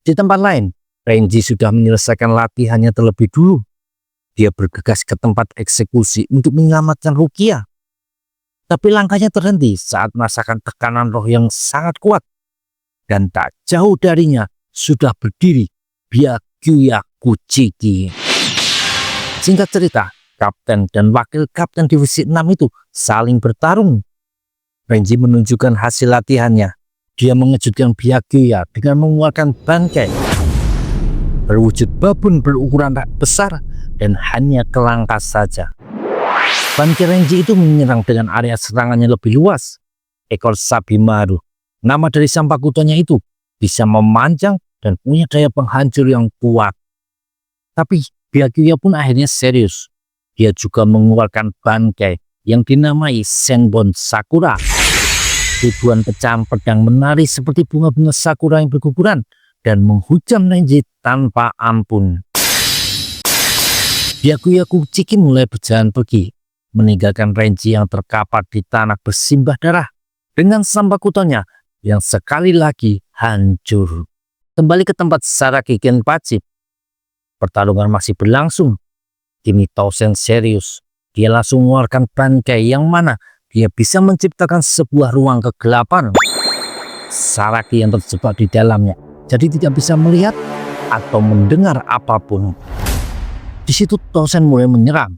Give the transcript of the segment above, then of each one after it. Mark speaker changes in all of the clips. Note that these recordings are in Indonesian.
Speaker 1: Di tempat lain, Renji sudah menyelesaikan latihannya terlebih dulu. Dia bergegas ke tempat eksekusi untuk menyelamatkan Rukia. Tapi langkahnya terhenti saat merasakan tekanan roh yang sangat kuat. Dan tak jauh darinya sudah berdiri Byakuya Kuchiki. Singkat cerita, kapten dan wakil kapten divisi 6 itu saling bertarung. Renji menunjukkan hasil latihannya. Dia mengejutkan Byakuya dengan mengeluarkan bangkai berwujud babon berukuran besar dan hanya kelangkah saja. Bangkai Renji itu menyerang dengan area serangannya lebih luas. Ekor Sabimaru, nama dari Sampakutonya itu, bisa memanjang dan punya daya penghancur yang kuat. Tapi Byakuya pun akhirnya serius. Dia juga mengeluarkan bangkai yang dinamai Senbon Sakura. Ribuan pecahan pedang menari seperti bunga-bunga sakura yang berguguran dan menghujam Renji tanpa ampun. Byakuya Kuchiki mulai berjalan pergi, meninggalkan Renji yang terkapar di tanah bersimbah darah dengan Sampakutonya yang sekali lagi hancur. Kembali ke tempat Saraki Kenpachi. Pertarungan masih berlangsung. Kini Tausen serius. Dia langsung mengeluarkan bangkai yang mana dia bisa menciptakan sebuah ruang kegelapan. Saraki yang terjebak di dalamnya jadi tidak bisa melihat atau mendengar apapun. Di situ Tausen mulai menyerang.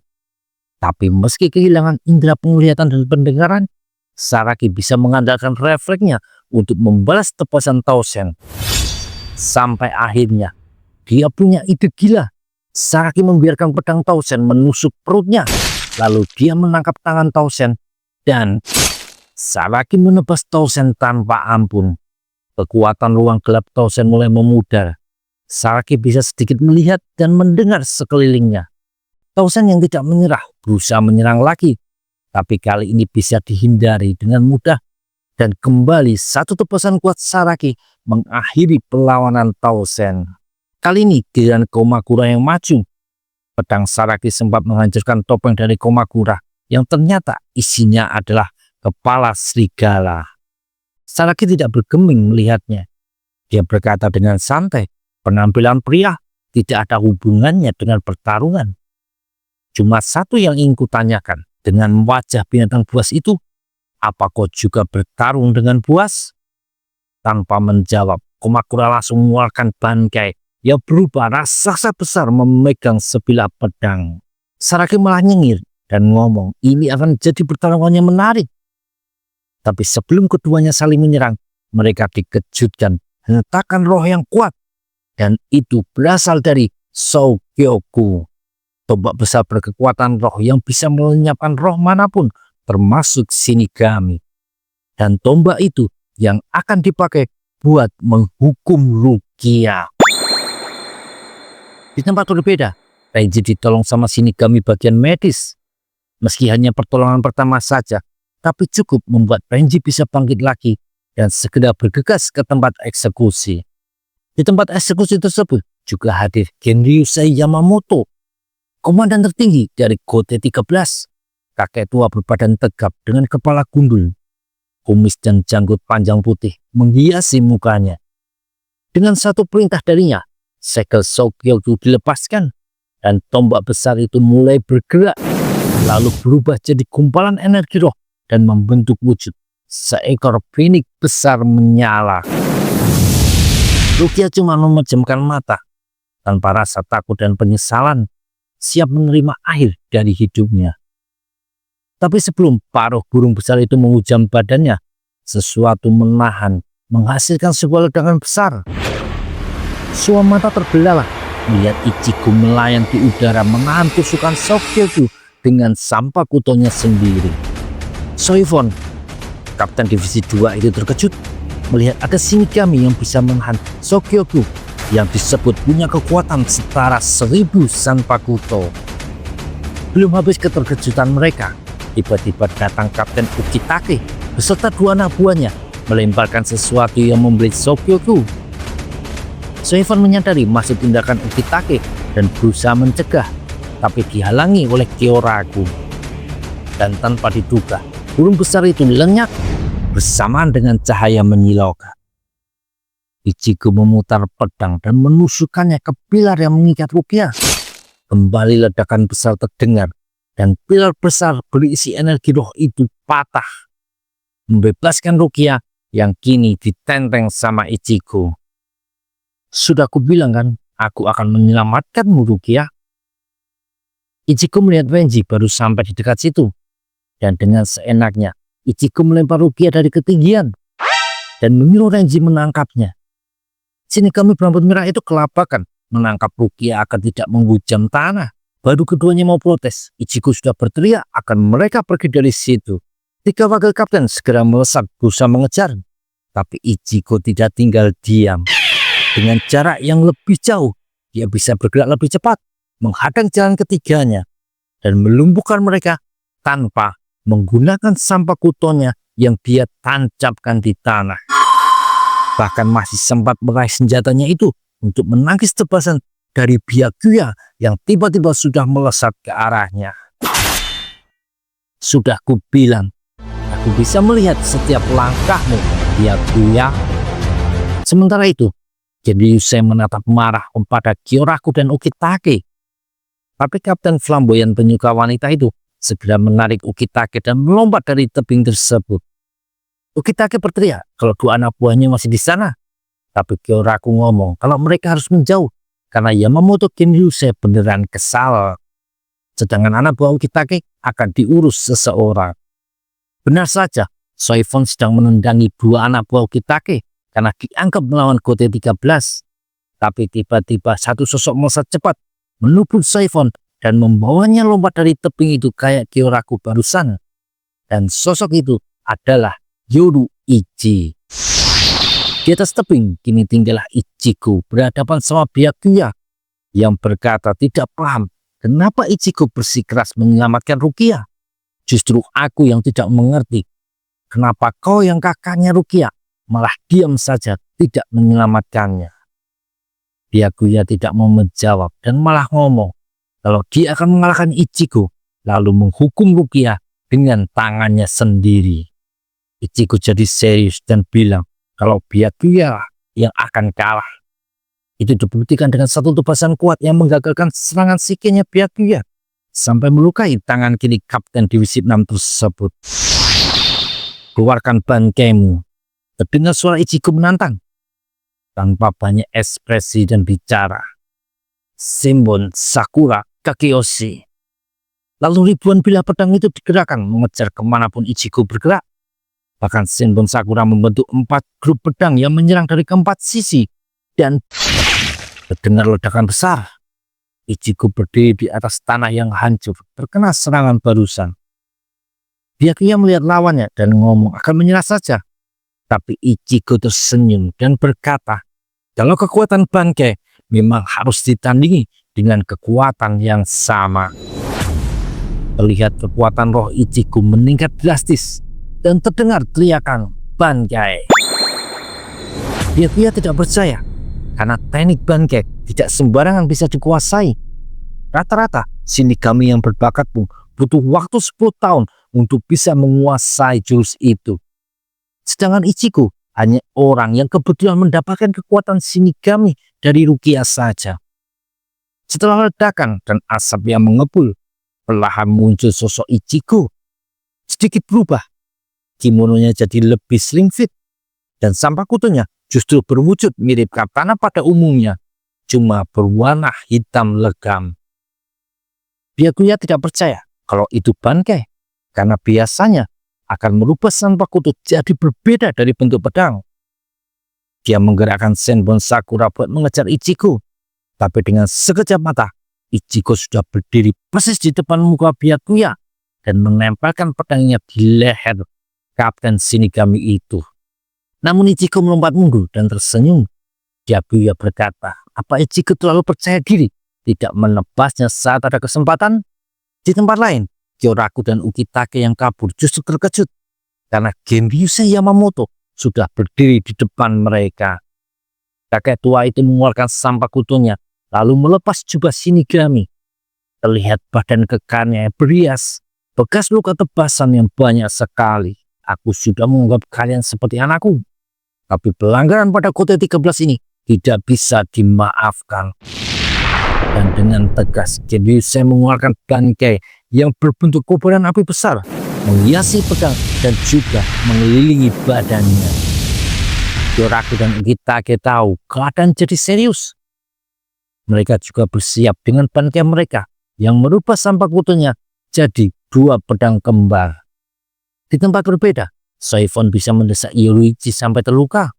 Speaker 1: Tapi meski kehilangan indera penglihatan dan pendengaran, Saraki bisa mengandalkan refleksnya untuk membalas tepasan Tausen. Sampai akhirnya dia punya ide gila. Saraki membiarkan pedang Tausen menusuk perutnya. Lalu dia menangkap tangan Tausen dan Saraki menebas Tausen tanpa ampun. Kekuatan ruang gelap Tausen mulai memudar. Saraki bisa sedikit melihat dan mendengar sekelilingnya. Tausen yang tidak menyerah berusaha menyerang lagi. Tapi kali ini bisa dihindari dengan mudah. Dan kembali satu tepasan kuat Saraki mengakhiri perlawanan Tausen. Kali ini giliran Komakura yang maju. Pedang Saraki sempat menghancurkan topeng dari Komakura yang ternyata isinya adalah kepala serigala. Saraki tidak bergeming melihatnya. Dia berkata dengan santai, penampilan pria tidak ada hubungannya dengan pertarungan. Cuma satu yang ingin kutanyakan, dengan wajah binatang buas itu, apa kau juga bertarung dengan buas? Tanpa menjawab, Komakura langsung mengeluarkan bangkai yang berupa raksasa besar memegang sebilah pedang. Saraki malah nyengir dan ngomong ini akan jadi pertarungan yang menarik. Tapi sebelum keduanya saling menyerang, mereka dikejutkan hentakan roh yang kuat. Dan itu berasal dari Soukyoku. Tombak besar berkekuatan roh yang bisa melenyapkan roh manapun, termasuk Shinigami. Dan tombak itu yang akan dipakai buat menghukum Rukia. Di tempat berbeda, Renji ditolong sama Shinigami bagian medis. Meski hanya pertolongan pertama saja, tapi cukup membuat Renji bisa bangkit lagi dan segera bergegas ke tempat eksekusi. Di tempat eksekusi tersebut juga hadir Genryusei Yamamoto, komandan tertinggi dari Gote 13. Kakek tua berbadan tegap dengan kepala gundul. Kumis dan janggut panjang putih menghiasi mukanya. Dengan satu perintah darinya, segel Soukyoku dilepaskan dan tombak besar itu mulai bergerak, lalu berubah jadi gumpalan energi roh dan membentuk wujud seekor pinik besar menyala. Rukia cuma memejamkan mata tanpa rasa takut dan penyesalan, siap menerima akhir dari hidupnya. Tapi sebelum paruh burung besar itu menghujam badannya, sesuatu menahan menghasilkan sebuah ledakan besar. Semua mata terbelalak melihat Ichigo melayang di udara menahan tusukan Soukyoku dengan Sampakutonya sendiri. Soifon, kapten divisi 2 itu terkejut melihat ada Shinigami yang bisa menahan Soukyoku yang disebut punya kekuatan setara 1000 Sanpakuto. Belum habis keterkejutan mereka, tiba-tiba datang Kapten Ukitake beserta 2 anak buahnya melemparkan sesuatu yang membelit Soukyoku. Soifon menyadari maksud tindakan Ukitake dan berusaha mencegah, tapi dihalangi oleh Kyoraku. Dan tanpa diduga, burung besar itu lenyap bersamaan dengan cahaya menyilaukan. Ichigo memutar pedang dan menusukkannya ke pilar yang mengikat Rukia. Kembali ledakan besar terdengar dan pilar besar berisi energi roh itu patah, membebaskan Rukia yang kini ditenteng sama Ichigo. Sudah kubilang kan, aku akan menyelamatkanmu, Rukia. Ichigo melihat Renji baru sampai di dekat situ, dan dengan seenaknya Ichigo melempar Rukia dari ketinggian dan menyuruh Renji menangkapnya. Shinigami berambut merah itu kelabakan menangkap Rukia agar tidak menghujam tanah. Baru keduanya mau protes, Ichigo sudah berteriak akan mereka pergi dari situ. 3 wakil kapten segera melesat berusaha mengejar, tapi Ichigo tidak tinggal diam. Dengan jarak yang lebih jauh, dia bisa bergerak lebih cepat, menghadang jalan ketiganya, dan melumpuhkan mereka tanpa menggunakan Sanpakutonya yang dia tancapkan di tanah. Bahkan masih sempat meraih senjatanya itu untuk menangkis tebasan dari Byakuya yang tiba-tiba sudah melesat ke arahnya. Sudah kubilang, aku bisa melihat setiap langkahmu, Byakuya. Sementara itu, Genryusei menatap marah kepada Kyoraku dan Ukitake. Tapi Kapten Flamboyan penyuka wanita itu segera menarik Ukitake dan melompat dari tebing tersebut. Ukitake berteriak kalau 2 anak buahnya masih di sana. Tapi Kyoraku ngomong kalau mereka harus menjauh karena Yamamoto Genryusei beneran kesal. Sedangkan anak buah Ukitake akan diurus seseorang. Benar saja, Soifon sedang menendangi 2 anak buah Ukitake karena dianggap melawan Gote 13. Tapi tiba-tiba satu sosok melesat cepat menubuk Soifon dan membawanya lompat dari tebing itu kayak Kyoraku barusan. Dan sosok itu adalah Yoruichi. Di atas tebing kini tinggallah Ichigo berhadapan sama Byakuya yang berkata tidak paham kenapa Ichigo bersikeras menyelamatkan Rukia. Justru aku yang tidak mengerti kenapa kau yang kakaknya Rukia malah diam saja tidak menyelamatkannya. Byakuya tidak mau menjawab dan malah ngomong kalau dia akan mengalahkan Ichigo lalu menghukum Rukia dengan tangannya sendiri. Ichigo jadi serius dan bilang kalau Byakuya yang akan kalah. Itu dibuktikan dengan satu tebasan kuat yang menggagalkan serangan psikenya Byakuya sampai melukai tangan kiri Kapten Divisi 6 tersebut. Keluarkan bangkaimu. Terdengar suara Ichigo menantang. Tanpa banyak ekspresi dan bicara. Senbon Sakura Kakeyoshi. Lalu ribuan bilah pedang itu digerakkan mengejar kemanapun Ichigo bergerak. Bahkan Senbon Sakura membentuk 4 grup pedang yang menyerang dari keempat sisi. Dan terdengar ledakan besar. Ichigo berdiri di atas tanah yang hancur terkena serangan barusan. Byakuya melihat lawannya dan ngomong akan menyerah saja. Tapi Ichigo tersenyum dan berkata, kalau kekuatan bangkai memang harus ditandingi dengan kekuatan yang sama. Terlihat kekuatan roh Ichigo meningkat drastis dan terdengar teriakan bangkai. Byakuya tidak percaya karena teknik bangkai tidak sembarangan bisa dikuasai. Rata-rata Shinigami yang berbakat pun butuh waktu 10 tahun untuk bisa menguasai jurus itu. Sedangkan Ichigo hanya orang yang kebetulan mendapatkan kekuatan Shinigami dari Rukia saja. Setelah ledakan dan asap yang mengepul, perlahan muncul sosok Ichigo. Sedikit berubah, kimononya jadi lebih slim fit, dan Sanpakutonya justru berwujud mirip katana pada umumnya, cuma berwarna hitam legam. Byakuya tidak percaya kalau itu bangkai, karena biasanya akan merubah Sanpakuto jadi berbeda dari bentuk pedang. Dia menggerakkan Senbon Sakura buat mengejar Ichigo, tapi dengan sekejap mata, Ichigo sudah berdiri persis di depan muka Byakuya dan menempelkan pedangnya di leher Kapten Shinigami itu. Namun Ichigo melompat mundur dan tersenyum. Byakuya berkata, apa Ichigo terlalu percaya diri tidak menebasnya saat ada kesempatan? Di tempat lain, Kyoraku dan Ukitake yang kabur justru terkejut karena Genryusei Yamamoto sudah berdiri di depan mereka. Kakek tua itu mengeluarkan Sanpakutonya lalu melepas jubah Shinigami. Terlihat badan kekarnya yang berias, bekas luka tebasan yang banyak sekali. Aku sudah menganggap kalian seperti anakku. Tapi pelanggaran pada kode 13 ini tidak bisa dimaafkan. Dan dengan tegas, Genryusai mengeluarkan bangkai yang berbentuk kobaran api besar, menghiasi pedang dan juga mengelilingi badannya. Yoraku dan Ikitake tahu keadaan jadi serius. Mereka juga bersiap dengan bangkai mereka yang merubah Sanpakutonya jadi 2 pedang kembar. Di tempat berbeda, Soifon bisa mendesak Yoruichi sampai terluka.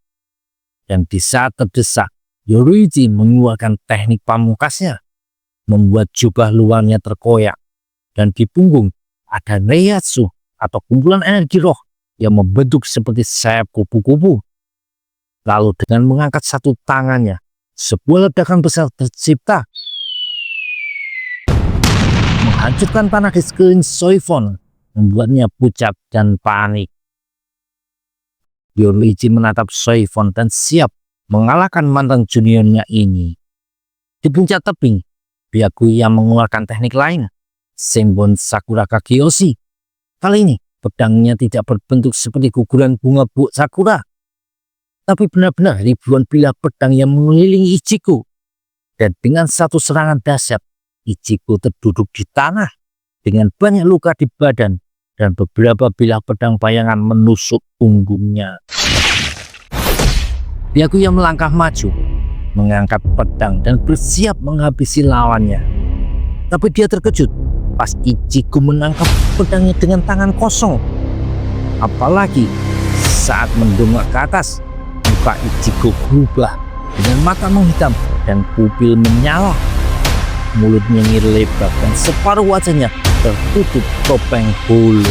Speaker 1: Dan di saat terdesak, Yoruichi mengeluarkan teknik pamungkasnya, membuat jubah luarnya terkoyak, dan di punggung ada Reiatsu atau kumpulan energi roh yang membentuk seperti sayap kupu-kupu. Lalu dengan mengangkat satu tangannya, sebuah ledakan besar tercipta, menghancurkan tanah di sekeliling Soifon, membuatnya pucat dan panik. Yoruichi menatap Soifon dan siap mengalahkan mantan juniornya ini. Di puncak tebing, Byakuya mengeluarkan teknik lain, Senbon Sakura Kakyoshi. Kali ini pedangnya tidak berbentuk seperti guguran bunga buah sakura, tapi benar-benar ribuan bilah pedang yang mengelilingi Ichigo. Dan dengan satu serangan dahsyat, Ichigo terduduk di tanah dengan banyak luka di badan dan beberapa bilah pedang bayangan menusuk punggungnya. Byakuya melangkah maju, mengangkat pedang dan bersiap menghabisi lawannya. Tapi dia terkejut pas Ichigo menangkap pedangnya dengan tangan kosong. Apalagi saat mendongak ke atas, muka Ichigo berubah dengan mata menghitam dan pupil menyala. Mulutnya lebar dan separuh wajahnya tertutup topeng hulu.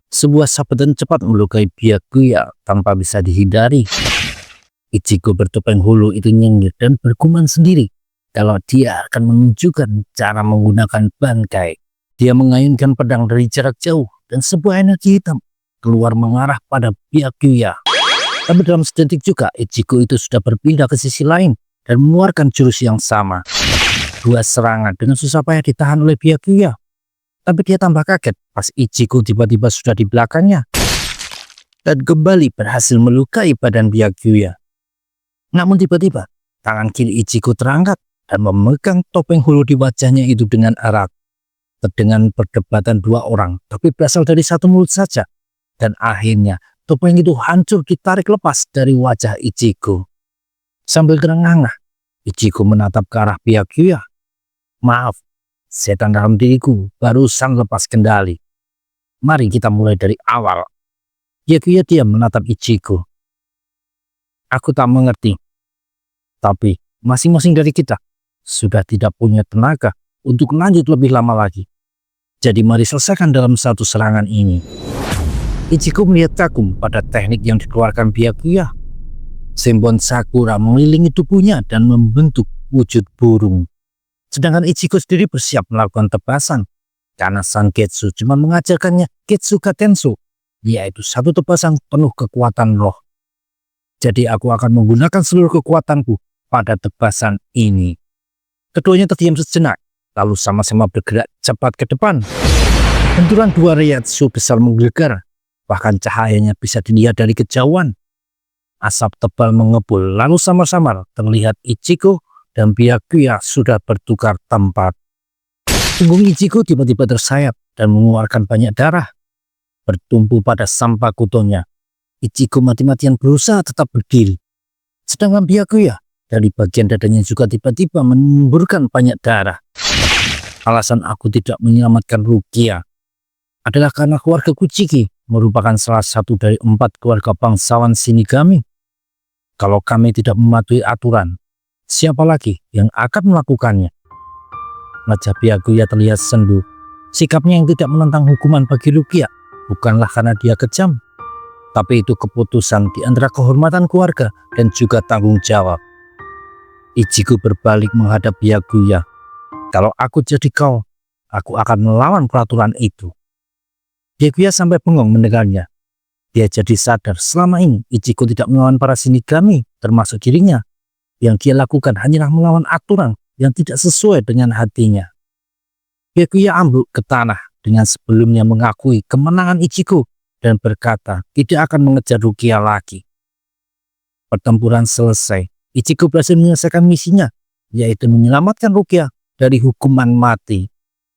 Speaker 1: Sebuah sabetan cepat melukai Byakuya tanpa bisa dihindari. Ichigo bertopeng hulu itu nyengir dan bergumam sendiri kalau dia akan menunjukkan cara menggunakan bangkai. Dia mengayunkan pedang dari jarak jauh dan sebuah energi hitam keluar mengarah pada Byakuya. Tapi dalam sedetik juga Ichigo itu sudah berpindah ke sisi lain dan mengeluarkan jurus yang sama. 2 serangan dengan susah payah ditahan oleh Byakuya. Tapi dia tambah kaget pas Ichigo tiba-tiba sudah di belakangnya dan kembali berhasil melukai badan Byakuya. Namun tiba-tiba tangan kiri Ichigo terangkat dan memegang topeng hulu di wajahnya itu dengan erat. Terdengar perdebatan 2 orang, tapi berasal dari satu mulut saja. Dan akhirnya topeng itu hancur ditarik lepas dari wajah Ichigo. Sambil terengah-engah, Ichigo menatap ke arah Byakuya. Maaf, setan dalam diriku barusan lepas kendali. Mari kita mulai dari awal. Byakuya diam menatap Ichigo. Aku tak mengerti. Tapi masing-masing dari kita sudah tidak punya tenaga untuk lanjut lebih lama lagi. Jadi mari selesaikan dalam satu serangan ini. Ichigo melihat kagum pada teknik yang dikeluarkan Byakuya. Senbon Sakura mengelilingi tubuhnya dan membentuk wujud burung. Sedangkan Ichigo sendiri bersiap melakukan tebasan, karena Sangetsu cuma mengajarkannya Getsuga Tenso, yaitu satu tebasan penuh kekuatan roh. Jadi aku akan menggunakan seluruh kekuatanku pada tebasan ini. Keduanya terdiam sejenak, lalu sama-sama bergerak cepat ke depan. Benturan 2 Reiatsu besar menggelegar, bahkan cahayanya bisa dilihat dari kejauhan. Asap tebal mengepul, lalu samar-samar terlihat Ichigo dan Byakuya sudah bertukar tempat. Punggung Ichigo tiba-tiba tersayat dan mengeluarkan banyak darah bertumpu pada Sanpakutonya. Ichigo mati-matian berusaha tetap berdiri. Sedangkan Byakuya dari bagian dadanya juga tiba-tiba menyemburkan banyak darah. Alasan aku tidak menyelamatkan Rukia adalah karena keluarga Kuchiki merupakan salah satu dari 4 keluarga bangsawan Shinigami. Kalau kami tidak mematuhi aturan, siapa lagi yang akan melakukannya? Wajah Byakuya terlihat sendu. Sikapnya yang tidak menentang hukuman bagi Rukia bukanlah karena dia kejam, tapi itu keputusan di antara kehormatan keluarga dan juga tanggung jawab. Ichigo berbalik menghadap Byakuya. Kalau aku jadi kau, aku akan melawan peraturan itu. Byakuya sampai bengong mendengarnya. Dia jadi sadar selama ini Ichigo tidak melawan para Shinigami, termasuk dirinya. Yang dia lakukan hanyalah melawan aturan yang tidak sesuai dengan hatinya. Byakuya ambruk ke tanah dengan sebelumnya mengakui kemenangan Ichigo dan berkata tidak akan mengejar Rukia lagi. Pertempuran selesai, Ichigo berhasil menyelesaikan misinya, yaitu menyelamatkan Rukia dari hukuman mati.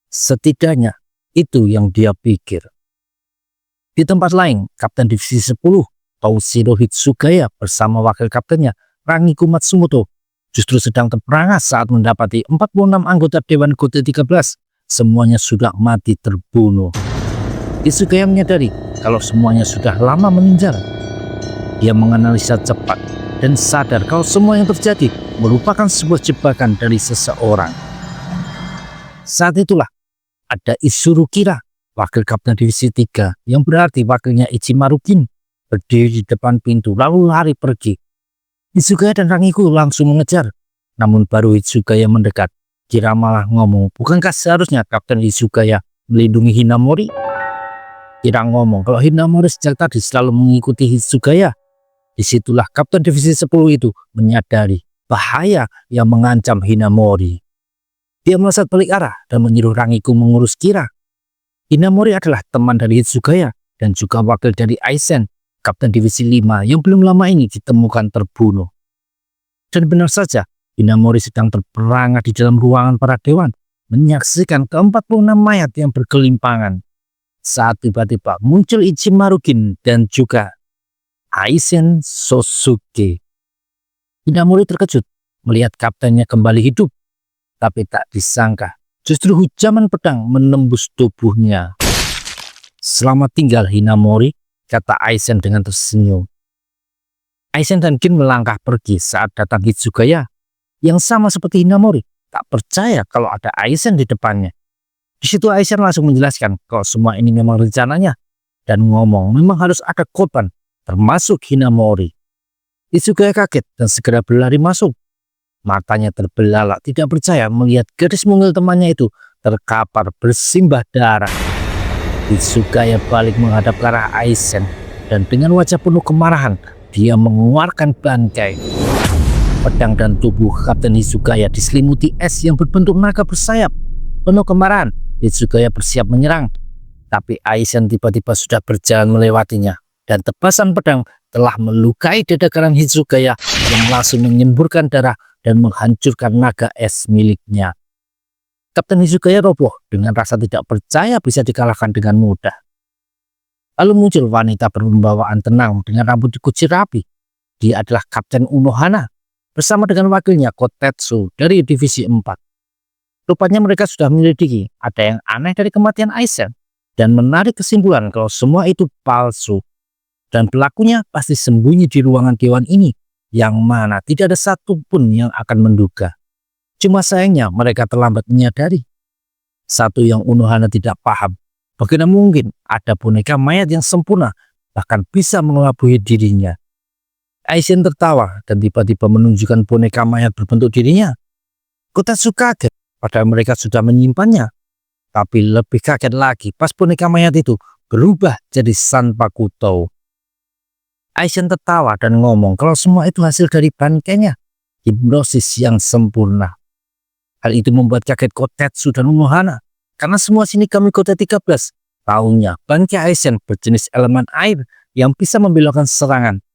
Speaker 1: Setidaknya itu yang dia pikir. Di tempat lain, Kapten Divisi 10 Toshiro Hitsugaya bersama wakil kaptennya Rangiku Matsumoto justru sedang terperangas saat mendapati 46 anggota Dewan Gote 13 semuanya sudah mati terbunuh. Hitsugaya menyadari kalau semuanya sudah lama meninggal. Dia menganalisa cepat dan sadar kalau semua yang terjadi merupakan sebuah jebakan dari seseorang. Saat itulah ada Isuru Kira, wakil kapten divisi 3 yang berarti wakilnya Ichimaru Kin, berdiri di depan pintu lalu lari pergi. Hitsugaya dan Rangiku langsung mengejar, namun baru Hitsugaya mendekat, Kira malah ngomong, bukankah seharusnya Kapten Hitsugaya melindungi Hinamori? Kira ngomong kalau Hinamori sejak tadi selalu mengikuti Hitsugaya. Disitulah Kapten Divisi 10 itu menyadari bahaya yang mengancam Hinamori. Dia melesat balik arah dan menyuruh Rangiku mengurus Kira. Hinamori adalah teman dari Hitsugaya dan juga wakil dari Aizen, Kapten Divisi 5 yang belum lama ini ditemukan terbunuh. Dan benar saja, Hinamori sedang terperangah di dalam ruangan para dewan, menyaksikan ke-46 mayat yang bergelimpangan. Saat tiba-tiba muncul Ichimaru Kin dan juga Aizen Sosuke. Hinamori terkejut melihat kaptennya kembali hidup. Tapi tak disangka, justru hujaman pedang menembus tubuhnya. Selamat tinggal Hinamori, kata Aizen dengan tersenyum. Aizen dan Kin melangkah pergi saat datang Hitsugaya, yang sama seperti Hinamori, tak percaya kalau ada Aizen di depannya. Di situ Aizen langsung menjelaskan kalau semua ini memang rencananya, dan ngomong memang harus ada korban, termasuk Hinamori. Hitsugaya kaget dan segera berlari masuk. Matanya terbelalak tidak percaya melihat gadis mungil temannya itu terkapar bersimbah darah. Hitsugaya balik menghadap ke arah Aizen dan dengan wajah penuh kemarahan dia mengeluarkan bangkai. Pedang dan tubuh Kapten Hitsugaya diselimuti es yang berbentuk naga bersayap. Penuh kemarahan, Hitsugaya bersiap menyerang. Tapi Aizen tiba-tiba sudah berjalan melewatinya dan tebasan pedang telah melukai dada kanan Hitsugaya yang langsung menyemburkan darah dan menghancurkan naga es miliknya. Kapten Hitsugaya roboh dengan rasa tidak percaya bisa dikalahkan dengan mudah. Lalu muncul wanita berpembawaan tenang dengan rambut dikucir rapi. Dia adalah Kapten Unohana bersama dengan wakilnya Kotetsu dari Divisi 4. Rupanya mereka sudah menyelidiki ada yang aneh dari kematian Aizen dan menarik kesimpulan kalau semua itu palsu. Dan pelakunya pasti sembunyi di ruangan dewan ini, yang mana tidak ada satupun yang akan menduga. Cuma sayangnya mereka terlambat menyadari. Satu yang Unohana tidak paham, bagaimana mungkin ada boneka mayat yang sempurna bahkan bisa mengelabui dirinya. Aizen tertawa dan tiba-tiba menunjukkan boneka mayat berbentuk dirinya. Kotetsu kaget padahal mereka sudah menyimpannya. Tapi lebih kaget lagi pas boneka mayat itu berubah jadi Sanpakuto. Aizen tertawa dan ngomong kalau semua itu hasil dari bangkainya, hipnosis yang sempurna. Hal itu membuat kaget Kotetsu dan Unohana, karena semua Shinigami Gote 13 tahunya bangkai Aizen berjenis elemen air yang bisa membelokkan serangan,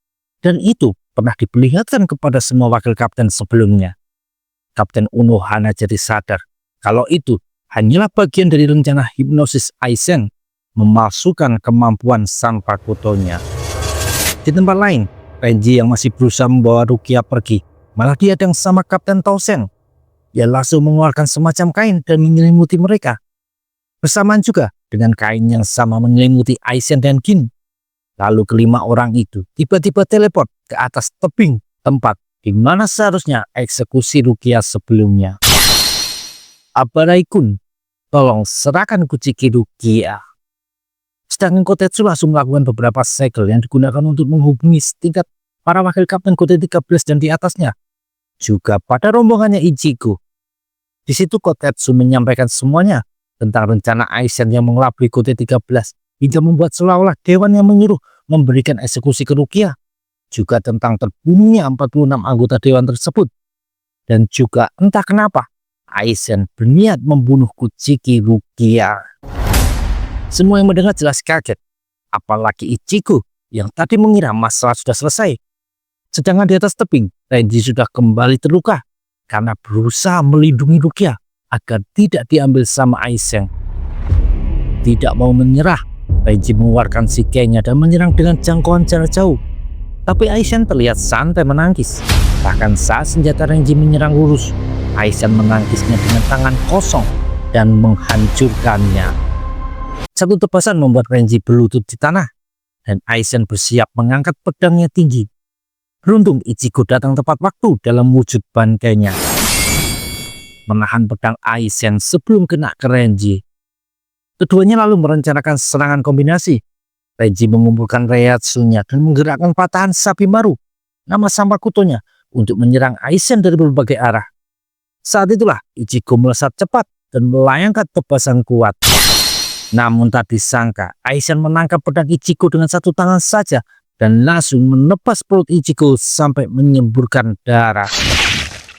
Speaker 1: dan itu pernah diperlihatkan kepada semua wakil kapten sebelumnya. Kapten Unohana jadi sadar kalau itu hanyalah bagian dari rencana hipnosis Aizen memalsukan kemampuan Sanpakuto-nya. Di tempat lain, Renji yang masih berusaha membawa Rukia pergi malah dihadang sama Kapten Tausen. Dia langsung mengeluarkan semacam kain dan menyelimuti mereka. Bersamaan juga dengan kain yang sama menyelimuti Aizen dan Kin. Lalu kelima orang itu tiba-tiba teleport ke atas tebing tempat di mana seharusnya eksekusi Rukia sebelumnya. Abarai-kun, tolong serahkan kuciki Rukia. Sedangkan Kotetsu langsung melakukan beberapa segel yang digunakan untuk menghubungi setingkat para wakil kapten Gote 13 dan di atasnya. Juga pada rombongannya Ichigo. Di situ Kotetsu menyampaikan semuanya tentang rencana Aizen yang mengelabui Gote 13 hingga membuat seolah-olah dewan yang menyuruh memberikan eksekusi ke Rukia. Juga tentang terbunuhnya 46 anggota dewan tersebut. Dan juga entah kenapa Aizen berniat membunuh Kuchiki Rukia. Semua yang mendengar jelas kaget, apalagi Ichigo yang tadi mengira masalah sudah selesai. Sedangkan di atas tebing, Renji sudah kembali terluka karena berusaha melindungi Rukia agar tidak diambil sama Aizen. Tidak mau menyerah, Renji mengeluarkan shikenya dan menyerang dengan jangkauan jarak jauh. Tapi Aizen terlihat santai menangkis. Bahkan saat senjata Renji menyerang lurus, Aizen menangkisnya dengan tangan kosong dan menghancurkannya. Satu tebasan membuat Renji berlutut di tanah, dan Aizen bersiap mengangkat pedangnya tinggi. Beruntung Ichigo datang tepat waktu dalam wujud bantainya, menahan pedang Aizen sebelum kena ke Renji. Keduanya lalu merencanakan serangan kombinasi. Renji mengumpulkan Reiatsunya dan menggerakkan patahan sapi maru, nama Sanpakutonya, untuk menyerang Aizen dari berbagai arah. Saat itulah Ichigo melesat cepat dan melayangkan tebasan kuat. Namun tak disangka, Aizen menangkap pedang Ichigo dengan satu tangan saja dan langsung menebas perut Ichigo sampai menyemburkan darah.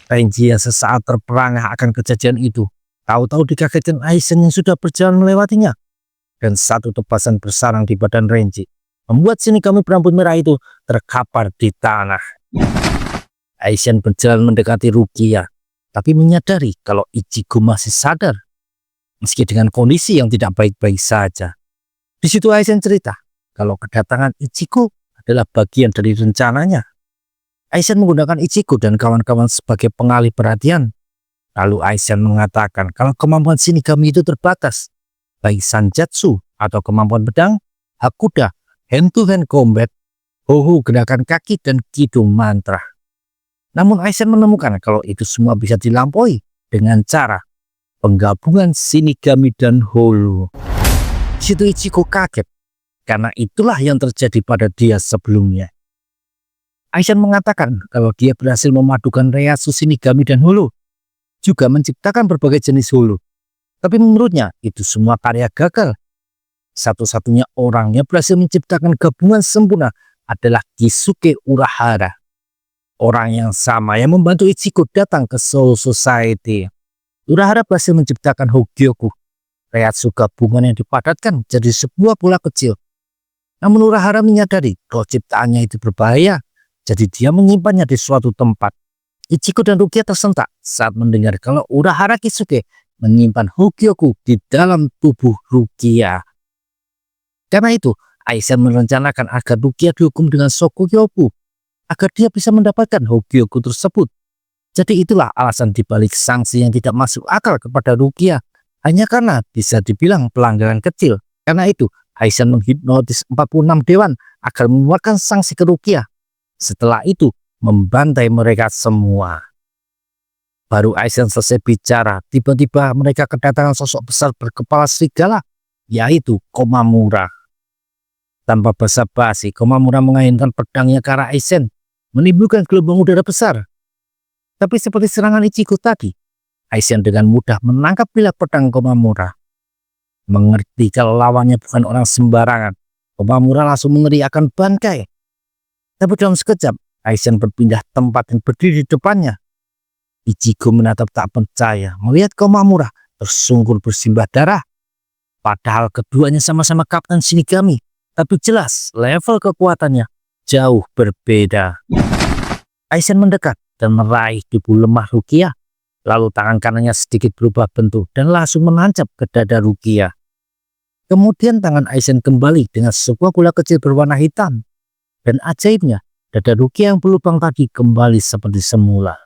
Speaker 1: Renji yang sesaat terperangah akan kejadian itu, tahu-tahu dikagetkan Aizen yang sudah berjalan melewatinya. Dan satu tebasan bersarang di badan Renji, membuat Shinigami berambut merah itu terkapar di tanah. Aizen berjalan mendekati Rukia, tapi menyadari kalau Ichigo masih sadar, meski dengan kondisi yang tidak baik-baik saja. Di situ Aizen cerita kalau kedatangan Ichigo adalah bagian dari rencananya. Aizen menggunakan Ichigo dan kawan-kawan sebagai pengalih perhatian. Lalu Aizen mengatakan kalau kemampuan Shinigami itu terbatas, baik Sanjutsu atau kemampuan pedang, Hakuda, hand-to-hand combat, Hoho gerakan kaki, dan Kido mantra. Namun Aizen menemukan kalau itu semua bisa dilampaui dengan cara penggabungan Shinigami dan Holo. Di situ Ichigo kaget, karena itulah yang terjadi pada dia sebelumnya. Aizen mengatakan kalau dia berhasil memadukan Reiatsu Shinigami dan Holo, juga menciptakan berbagai jenis Holo. Tapi menurutnya itu semua karya gagal. Satu-satunya orang yang berhasil menciptakan gabungan sempurna adalah Kisuke Urahara, orang yang sama yang membantu Ichigo datang ke Soul Society. Urahara berhasil menciptakan Hogyoku, Reiatsu gabungan yang dipadatkan jadi sebuah bola kecil. Namun Urahara menyadari kalau ciptaannya itu berbahaya, jadi dia menyimpannya di suatu tempat. Ichigo dan Rukia tersentak saat mendengar kalau Urahara Kisuke menyimpan Hogyoku di dalam tubuh Rukia. Karena itu, Aizen merencanakan agar Rukia dihukum dengan Shokugyoku, agar dia bisa mendapatkan Hogyoku tersebut. Jadi itulah alasan dibalik sanksi yang tidak masuk akal kepada Rukia, hanya karena bisa dibilang pelanggaran kecil. Karena itu, Aizen menghipnotis 46 dewan agar mengeluarkan sanksi ke Rukia. Setelah itu, membantai mereka semua. Baru Aizen selesai bicara, tiba-tiba mereka kedatangan sosok besar berkepala serigala, yaitu Komamura. Tanpa basa-basi, Komamura mengayunkan pedangnya ke arah Aizen, menimbulkan gelombang udara besar. Tapi seperti serangan Ichigo tadi, Aizen dengan mudah menangkap bilah pedang Komamura. Mengerti kalau lawannya bukan orang sembarangan, Komamura langsung meneriakkan bangkai. Tapi dalam sekejap, Aizen berpindah tempat dan berdiri di depannya. Ichigo menatap tak percaya melihat Komamura tersungkur bersimbah darah. Padahal keduanya sama-sama Kapten Shinigami, tapi jelas level kekuatannya jauh berbeda. Aizen mendekat dan meraih tubuh lemah Rukia. Lalu tangan kanannya sedikit berubah bentuk dan langsung menancap ke dada Rukia. Kemudian tangan Aizen kembali dengan sebuah bola kecil berwarna hitam. Dan ajaibnya, dada Rukia yang berlubang tadi kembali seperti semula.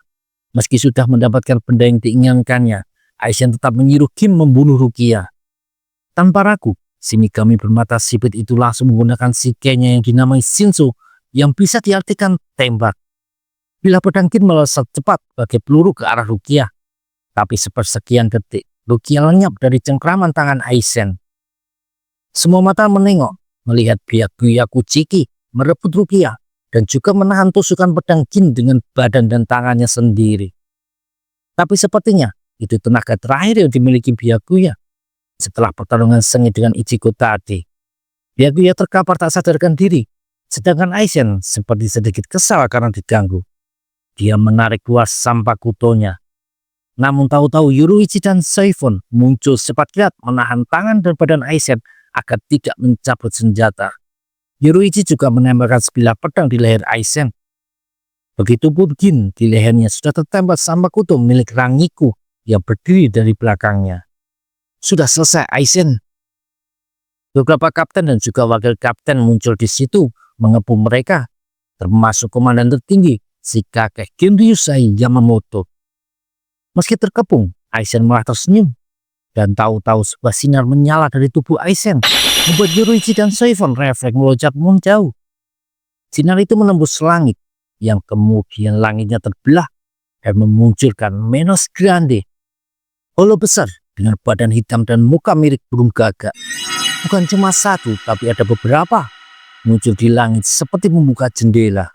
Speaker 1: Meski sudah mendapatkan benda yang diinginkannya, Aizen tetap menyuruh Kim membunuh Rukia. Tanpa ragu, Shinigami bermata sipit itu langsung menggunakan shikenya yang dinamai Shinso, yang bisa diartikan tembak. Bila pedang Kim melesat cepat bagai peluru ke arah Rukia. Tapi sepersekian detik, Rukia lenyap dari cengkraman tangan Aizen. Semua mata menengok, melihat Byakuya Kuchiki merebut Rukia, dan juga menahan tusukan pedang Kim dengan badan dan tangannya sendiri. Tapi sepertinya, itu tenaga terakhir yang dimiliki Byakuya. Setelah pertarungan sengit dengan Ichigo tadi, Byakuya terkapar tak sadarkan diri, sedangkan Aizen seperti sedikit kesal karena diganggu. Dia menarik keluar Sanpakutonya. Namun tahu-tahu Yoruichi dan Saifun muncul cepat kilat menahan tangan dan badan Aizen agar tidak mencabut senjata. Yoruichi juga menembakkan sebilah pedang di leher Aizen. Begitupun Gin, di lehernya sudah tertembak Sanbakuto milik Rangiku yang berdiri dari belakangnya. Sudah selesai, Aizen. Beberapa kapten dan juga wakil kapten muncul di situ mengepung mereka, termasuk komandan tertinggi si kakek Genryusai Yamamoto. Meski terkepung, Aizen malah tersenyum. Dan tahu-tahu sebuah sinar menyala dari tubuh Aizen, membuat Yoruichi dan Soifon refleks meloncat menjauh. Sinar itu menembus langit, yang kemudian langitnya terbelah dan memunculkan Menos Grande. Holo besar dengan badan hitam dan muka mirip burung gagak. Bukan cuma satu, tapi ada beberapa. Muncul di langit seperti membuka jendela.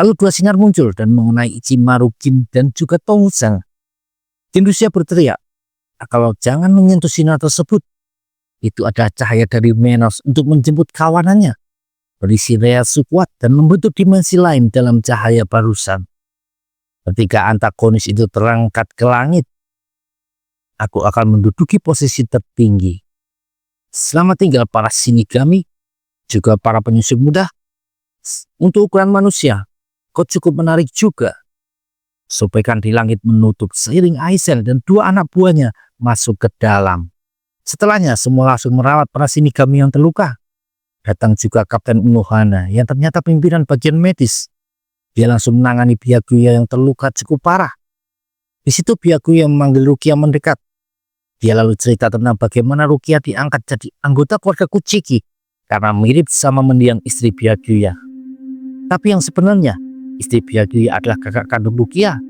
Speaker 1: Lalu dua sinar muncul dan mengenai Ichimaru, Gin, dan juga Tongzang. Genryusai berteriak, kalau jangan menyentuh sinar tersebut. Itu adalah cahaya dari Menos untuk menjemput kawanannya, berisi reaksi kuat dan membentuk dimensi lain dalam cahaya barusan. Ketika antagonis itu terangkat ke langit, aku akan menduduki posisi tertinggi. Selamat tinggal para Shinigami, juga para penyusup muda. Untuk ukuran manusia, kau cukup menarik juga. Sobekan di langit menutup seiring Aizen dan dua anak buahnya masuk ke dalam. Setelahnya semua langsung merawat para Shinigami yang terluka. Datang juga Kapten Unohana yang ternyata pimpinan bagian medis. Dia langsung menangani Byakuya yang terluka cukup parah. Di situ Byakuya memanggil Rukia mendekat. Dia lalu cerita tentang bagaimana Rukia diangkat jadi anggota keluarga Kuchiki karena mirip sama mendiang istri Byakuya. Tapi yang sebenarnya istri Byakuya adalah kakak kandung Rukia.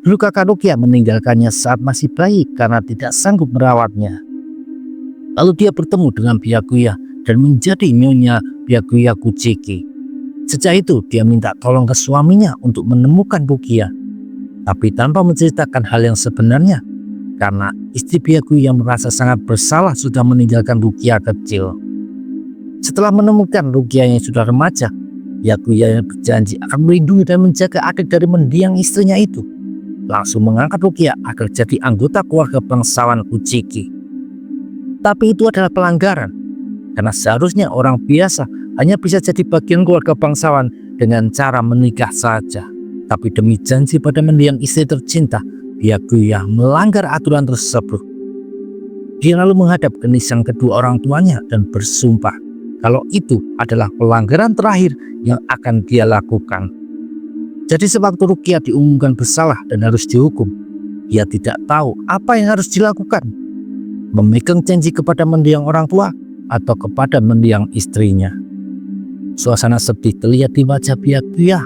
Speaker 1: Dulu kakak Rukia meninggalkannya saat masih bayi karena tidak sanggup merawatnya. Lalu dia bertemu dengan Byakuya dan menjadi nyonya Byakuya Kuchiki. Sejak itu dia minta tolong ke suaminya untuk menemukan Rukia, tapi tanpa menceritakan hal yang sebenarnya, karena istri Byakuya merasa sangat bersalah sudah meninggalkan Rukia kecil. Setelah menemukan Rukia yang sudah remaja, Byakuya berjanji akan melindungi dan menjaga adik dari mendiang istrinya itu. Langsung mengangkat Rukia agar jadi anggota keluarga bangsawan Kuchiki. Tapi itu adalah pelanggaran, karena seharusnya orang biasa hanya bisa jadi bagian keluarga bangsawan dengan cara menikah saja. Tapi demi janji pada mendiang istri tercinta, Byakuya melanggar aturan tersebut. Dia lalu menghadap ke nisan kedua orang tuanya dan bersumpah kalau itu adalah pelanggaran terakhir yang akan dia lakukan. Jadi sewaktu Rukia diumumkan bersalah dan harus dihukum, dia tidak tahu apa yang harus dilakukan. Memegang janji kepada mendiang orang tua atau kepada mendiang istrinya. Suasana sedih terlihat di wajah Byakuya.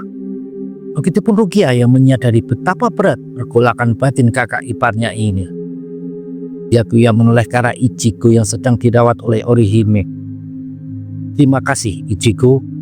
Speaker 1: Begitupun Rukia yang menyadari betapa berat pergolakan batin kakak iparnya ini. Byakuya menoleh ke arah Ichigo yang sedang dirawat oleh Orihime. Terima kasih, Ichigo.